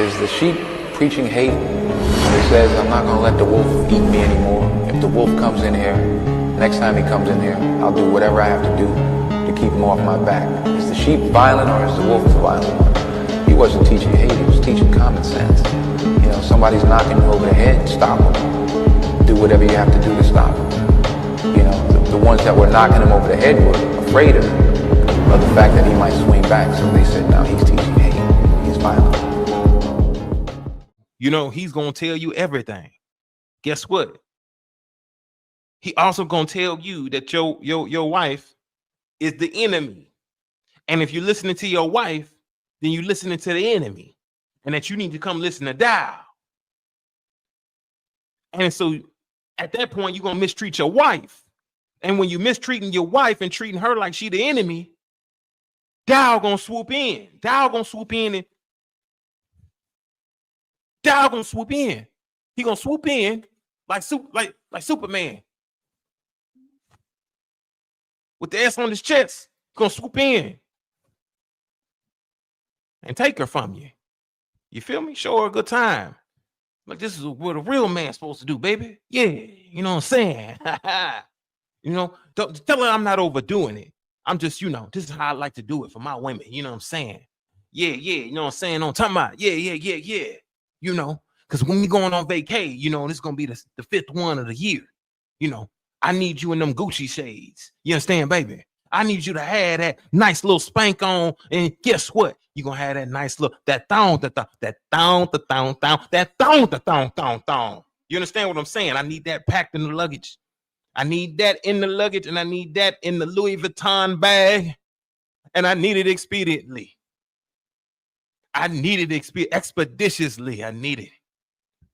Is the sheep preaching hate when he says, I'm not going to let the wolf eat me anymore? If the wolf comes in here, next time he comes in here, I'll do whatever I have to do to keep him off my back. Is the sheep violent or is the wolf the violent one? He wasn't teaching hate, he was teaching common sense. You know, somebody's knocking you over the head, stop him. Do whatever you have to do to stop him. You know, the ones that were knocking him over the head were afraid of the fact that he might swing back. So they said, no, he's teaching hate. He's violent. You know, he's going to tell you everything. Guess what? He also going to tell you that your wife is the enemy. And if you're listening to your wife, then you're listening to the enemy. And that you need to come listen to Dowell. And so at that point, you're going to mistreat your wife. And when you're mistreating your wife and treating her like she the enemy, Dowell going to swoop in. Dowell going to swoop in and Dowell gonna swoop in. He gonna swoop in like Superman with the S on his chest. He gonna swoop in and take her from you. You feel me? Show her a good time. Like this is what a real man's supposed to do, baby. Yeah, you know what I'm saying. You know, don't tell her I'm not overdoing it. I'm just, you know, this is how I like to do it for my women. You know what I'm saying? Yeah, you know what I'm saying? I'm talking about, yeah. You know, because when we going on vacay, you know, this is going to be the fifth one of the year. You know, I need you in them Gucci shades. You understand, baby? I need you to have that nice little spank on. And guess what? You're going to have that nice little, that thong. You understand what I'm saying? I need that packed in the luggage. I need that in the luggage, and I need that in the Louis Vuitton bag. And I need it expediently. I need it expeditiously. I need it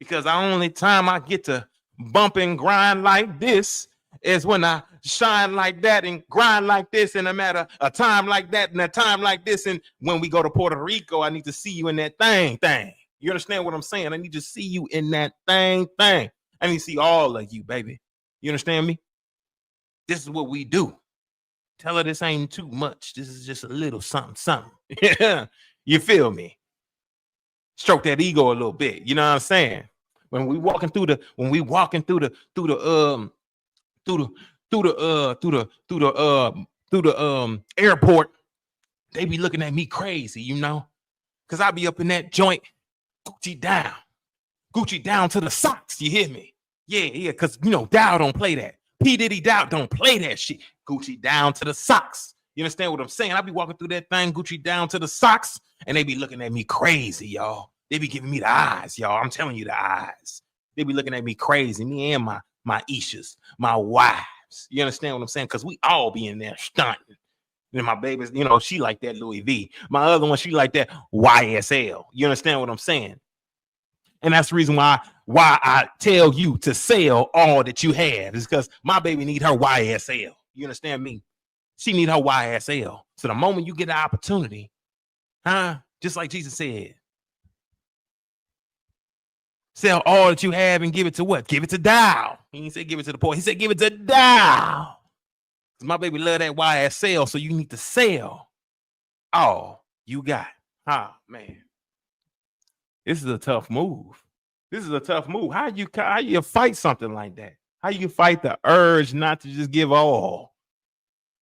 because the only time I get to bump and grind like this is when I shine like that and grind like this in a matter of time like that and a time like this. And when we go to Puerto Rico, I need to see you in that thing. You understand what I'm saying? I need to see you in that thing. I need to see all of you, baby. You understand me? This is what we do. Tell her this ain't too much. This is just a little something. Yeah. You feel me? Stroke that ego a little bit. You know what I'm saying? When we walking through the airport, they be looking at me crazy, you know, because I be up in that joint, Gucci down to the socks. You hear me? Yeah, because you know Dowell don't play that. P. Diddy Dowell don't play that shit. Gucci down to the socks. You understand what I'm saying? I be walking through that thing, Gucci down to the socks, and they be looking at me crazy, y'all. They be giving me the eyes, y'all. I'm telling you, the eyes. They be looking at me crazy. Me and my Ishas, my wives. You understand what I'm saying? Because we all be in there stunting. And my babies, you know, she like that Louis V. My other one, she like that YSL. You understand what I'm saying? And that's the reason why I tell you to sell all that you have is because my baby need her YSL. You understand me? She need her YSL. So the moment you get the opportunity, just like Jesus said, sell all that you have and give it to what? Give it to Dowell. He didn't say give it to the poor. He said give it to Dowell. My baby love that YSL, so you need to sell all you got. Man. This is a tough move. How you fight something like that? How you fight the urge not to just give all?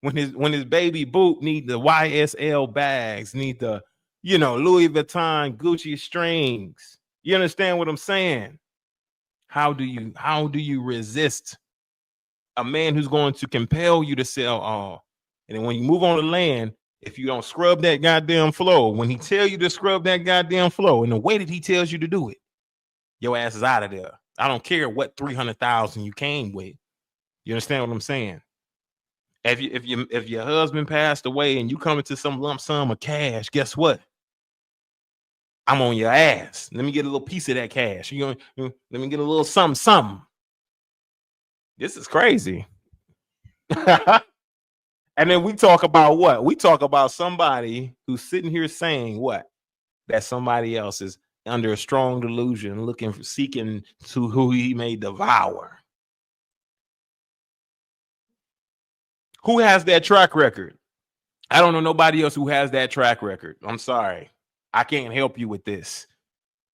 When his baby Boop need the YSL bags, need the, you know, Louis Vuitton Gucci strings. You understand what I'm saying? How do you resist a man who's going to compel you to sell all? And then when you move on the land, if you don't scrub that goddamn floor, when he tell you to scrub that goddamn floor in the way that he tells you to do it, your ass is out of there. I don't care what 300,000 you came with. You understand what I'm saying? If your husband passed away and you come into some lump sum of cash, guess what? I'm on your ass. Let me get a little piece of that cash. Let me get a little something. This is crazy. And then we talk about what? We talk about somebody who's sitting here saying what? That somebody else is under a strong delusion, seeking to who he may devour. Who has that track record? I don't know nobody else who has that track record. I'm sorry. I can't help you with this.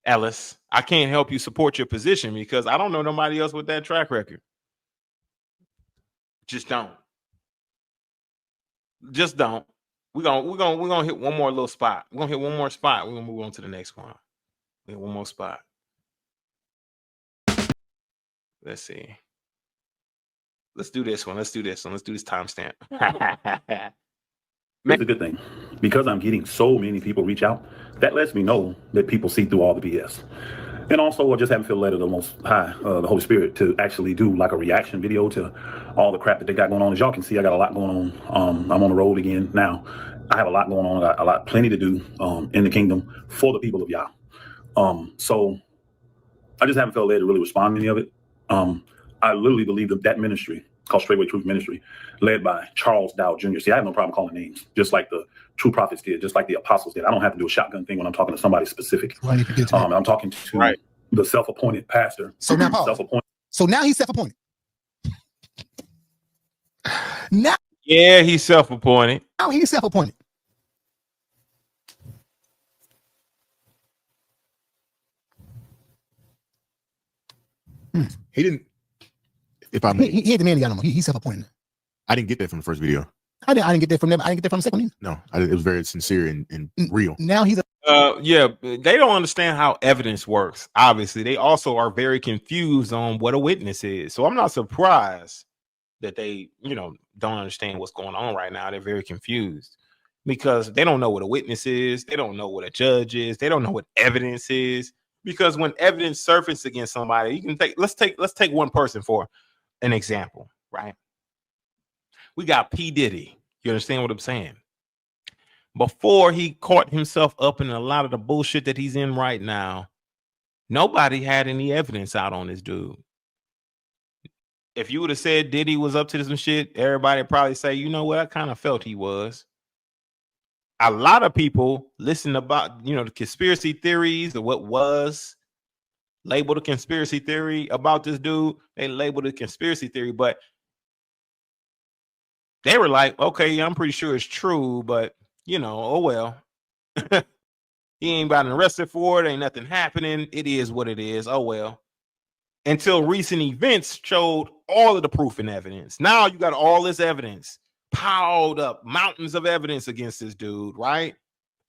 Ellis. I can't help you support your position because I don't know nobody else with that track record. Just don't. Just don't. We're gonna hit one more little spot. We're gonna hit one more spot. We're gonna move on to the next one. We have one more spot. Let's see. Let's do this one. Let's do this timestamp. It's a good thing because I'm getting so many people reach out. That lets me know that people see through all the BS. And also, I just haven't feel led of the Most High, the Holy Spirit, to actually do like a reaction video to all the crap that they got going on. As y'all can see, I got a lot going on. I'm on the road again now. I have a lot going on. I got plenty to do in the kingdom for the people of Yah. So I just haven't felt led to really respond to any of it. I literally believe that ministry called Straitway Truth Ministry, led by Charles Dowell Jr. See, I have no problem calling names, just like the true prophets did, just like the apostles did. I don't have to do a shotgun thing when I'm talking to somebody specific. I'm talking to the self-appointed pastor. So now, self-appointed. So now he's self-appointed. Now, yeah, he's self-appointed. Now he's self-appointed. He didn't. If I may, he had the man. He's self-appointed. I didn't get that from the first video. I didn't get that from them. I didn't get that from the second one. No, it was very sincere and real. Now he's yeah, they don't understand how evidence works. Obviously, they also are very confused on what a witness is. So I'm not surprised that they, don't understand what's going on right now. They're very confused because they don't know what a witness is. They don't know what a judge is. They don't know what evidence is. Because when evidence surfaces against somebody, you can let's take one person for an example, right? We got P. Diddy. You understand what I'm saying? Before he caught himself up in a lot of the bullshit that he's in right now, nobody had any evidence out on this dude. If you would have said Diddy was up to some shit, everybody would probably say, you know what, I kind of felt he was. A lot of people listen about, the conspiracy theories of what was labeled a conspiracy theory about this dude. They labeled it a conspiracy theory, but they were like, okay, I'm pretty sure it's true, but oh well. He ain't gotten arrested for it. Ain't nothing happening. It is what it is. Oh well. Until recent events showed all of the proof and evidence. Now you got all this evidence piled up, mountains of evidence against this dude, right?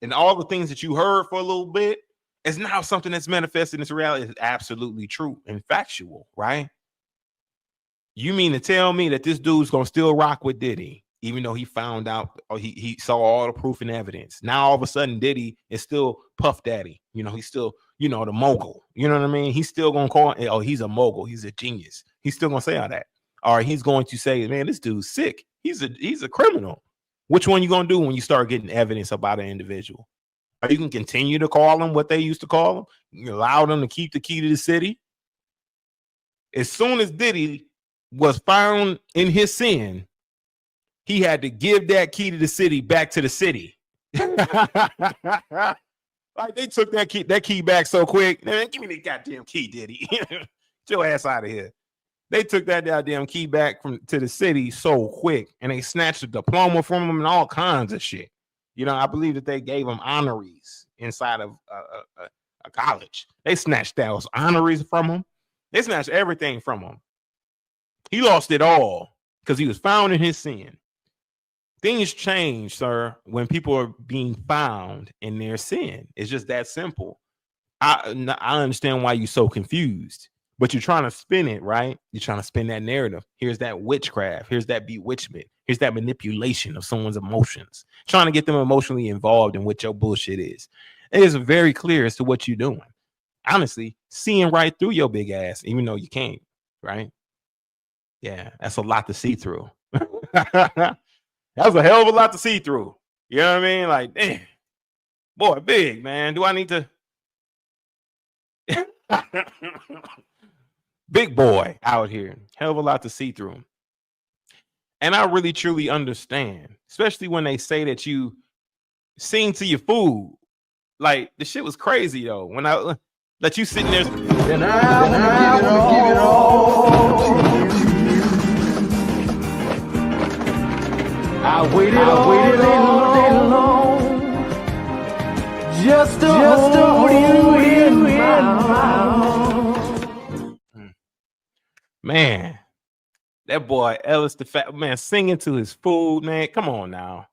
And all the things that you heard for a little bit is now something that's manifested into reality. Is absolutely true and factual, right? You mean to tell me that this dude's gonna still rock with Diddy, even though he found out, or he saw all the proof and evidence? Now all of a sudden Diddy is still Puff Daddy. He's still, the mogul. You know what I mean? He's still gonna call, oh, he's a mogul, he's a genius. He's still gonna say all that. Or he's going to say, man, this dude's sick. He's a criminal. Which one you gonna do when you start getting evidence about an individual? Are you can continue to call them what they used to call them? You allow them to keep the key to the city? As soon as Diddy was found in his sin, he had to give that key to the city back to the city. Like they took that key back so quick. Man, give me the goddamn key, Diddy. Get your ass out of here. They took that goddamn key back to the city so quick, and they snatched a diploma from him and all kinds of shit. I believe that they gave him honorees inside of a college. They snatched those honorees from him. They snatched everything from him. He lost it all because he was found in his sin. Things change, sir, when people are being found in their sin. It's just that simple. I understand why you're so confused, but you're trying to spin it, right? You're trying to spin that narrative. Here's that witchcraft. Here's that bewitchment. Here's that manipulation of someone's emotions, trying to get them emotionally involved in what your bullshit is. It is very clear as to what you're doing. Honestly, seeing right through your big ass, even though you can't, right? Yeah, that's a lot to see through. That's a hell of a lot to see through. You know what I mean? Like, damn, boy, big, man. Do I need to? Big boy out here. Hell of a lot to see through. And I really, truly understand, especially when they say that you sing to your food. Like, the shit was crazy, though. When I let you sitting there. And I want to give it all. I waited all day long just to hold you in my That boy Ellis, the fat man, singing to his food, man. Come on now.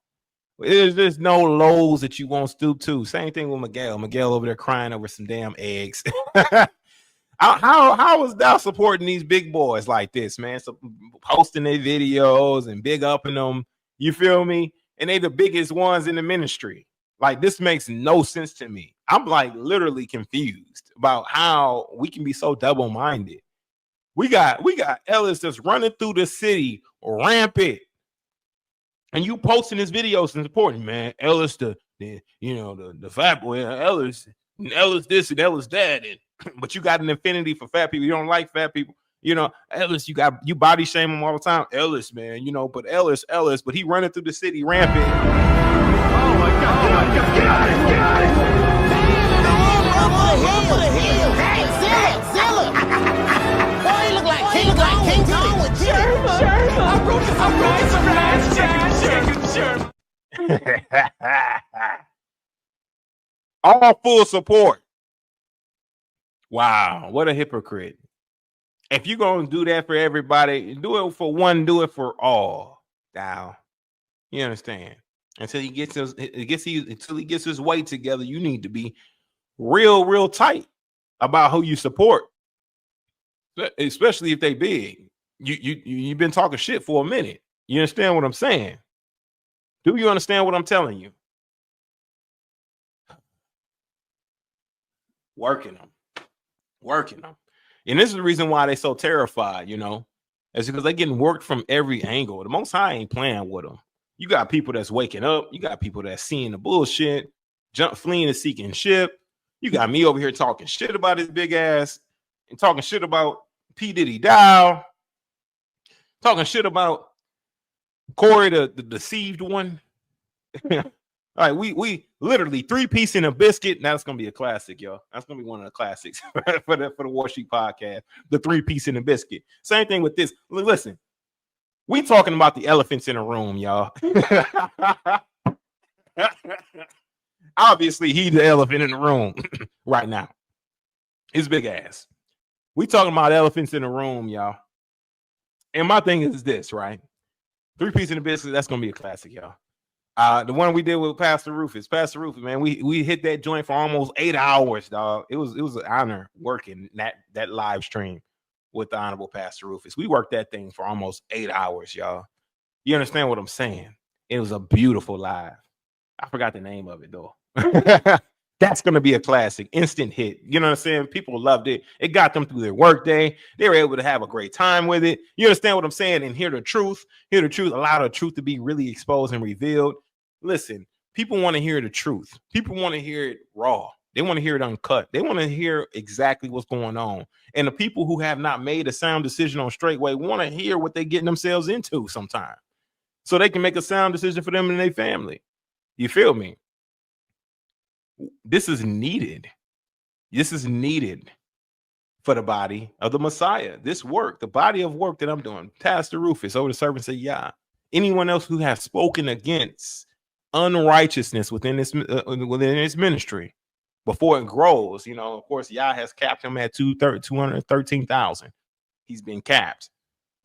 There's no lows that you won't stoop to. Same thing with Miguel. Miguel over there crying over some damn eggs. How is Dowell supporting these big boys like this, man? So posting their videos and big upping them. You feel me? And they the biggest ones in the ministry. Like, this makes no sense to me. I'm like literally confused about how we can be so double-minded. We got Ellis that's running through the city rampant. And you posting his videos and supporting, man. Ellis, the fat boy, Ellis this and Ellis that, and but you got an affinity for fat people. You don't like fat people, Ellis. You body shame him all the time, Ellis, man. But Ellis, but he running through the city rampant. Oh my God! Get out of here! All full support. Wow, what a hypocrite. If you're gonna do that for everybody, do it for one, do it for all. Now, you understand? Until he gets his weight together, you need to be real tight about who you support, especially if they big. You've been talking shit for a minute. You understand what I'm saying? Do you understand what I'm telling you? Working them. And this is the reason why they're so terrified, It's because they're getting worked from every angle. The Most High ain't playing with them. You got people that's waking up. You got people that's seeing the bullshit, fleeing and seeking ship. You got me over here talking shit about his big ass and talking shit about P. Diddy Dowell, talking shit about Corey, the deceived one. All right, we literally 3-piece in a biscuit. Now that's gonna be a classic, y'all. That's gonna be one of the classics for the WarSheep Podcast. The 3-piece in a biscuit. Same thing with this. Listen, we talking about the elephants in the room, y'all. Obviously, he's the elephant in the room right now. His big ass. We talking about elephants in the room, y'all. And my thing is this, right? 3-piece in a biscuit. That's gonna be a classic, y'all. The one we did with Pastor Rufus, man, we hit that joint for almost 8 hours, dog. It was an honor working that live stream with the Honorable Pastor Rufus. We worked that thing for almost 8 hours, y'all. You understand what I'm saying? It was a beautiful live. I forgot the name of it though. That's gonna be a classic, instant hit. You know what I'm saying? People loved it. It got them through their workday. They were able to have a great time with it. You understand what I'm saying? And hear the truth, allow the truth to be really exposed and revealed. Listen, people want to hear the truth. People want to hear it raw. They want to hear it uncut. They want to hear exactly what's going on. And the people who have not made a sound decision on Straitway want to hear what they're getting themselves into sometime, so they can make a sound decision for them and their family. You feel me? This is needed. This is needed for the body of the Messiah. This work, the body of work that I'm doing. Pastor Rufus, over the servants of Yah. Anyone else who has spoken against unrighteousness within this ministry before it grows, of course, Yah has capped him at 213,000. He's been capped,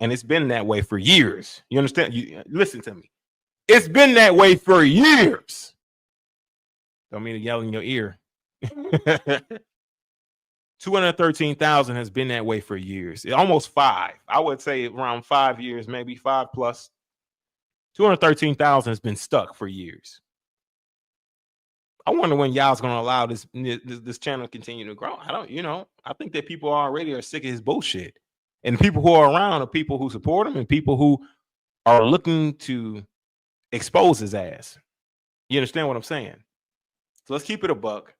and it's been that way for years. You understand? Listen to me. It's been that way for years. Don't mean to yell in your ear. 213,000 has been that way for years. Almost 5. I would say around 5 years, maybe 5 plus. 213,000 has been stuck for years. I wonder when y'all's going to allow this channel to continue to grow. I think that people already are sick of his bullshit. And people who are around are people who support him and people who are looking to expose his ass. You understand what I'm saying? So let's keep it a buck.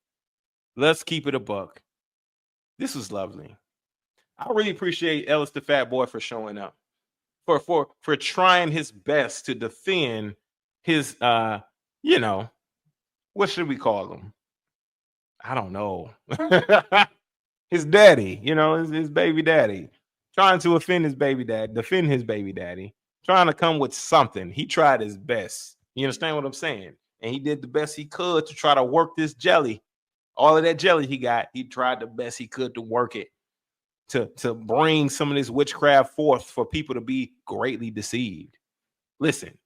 This was lovely. I really appreciate Ellis the Fat Boy for showing up. For trying his best to defend his what should we call him? I don't know. His daddy, his baby daddy. Trying to defend his baby daddy, trying to come with something. He tried his best. You understand what I'm saying? And he did the best he could to try to work this jelly. All of that jelly he got, he tried the best he could to work it. bring some of this witchcraft forth for people to be greatly deceived. Listen,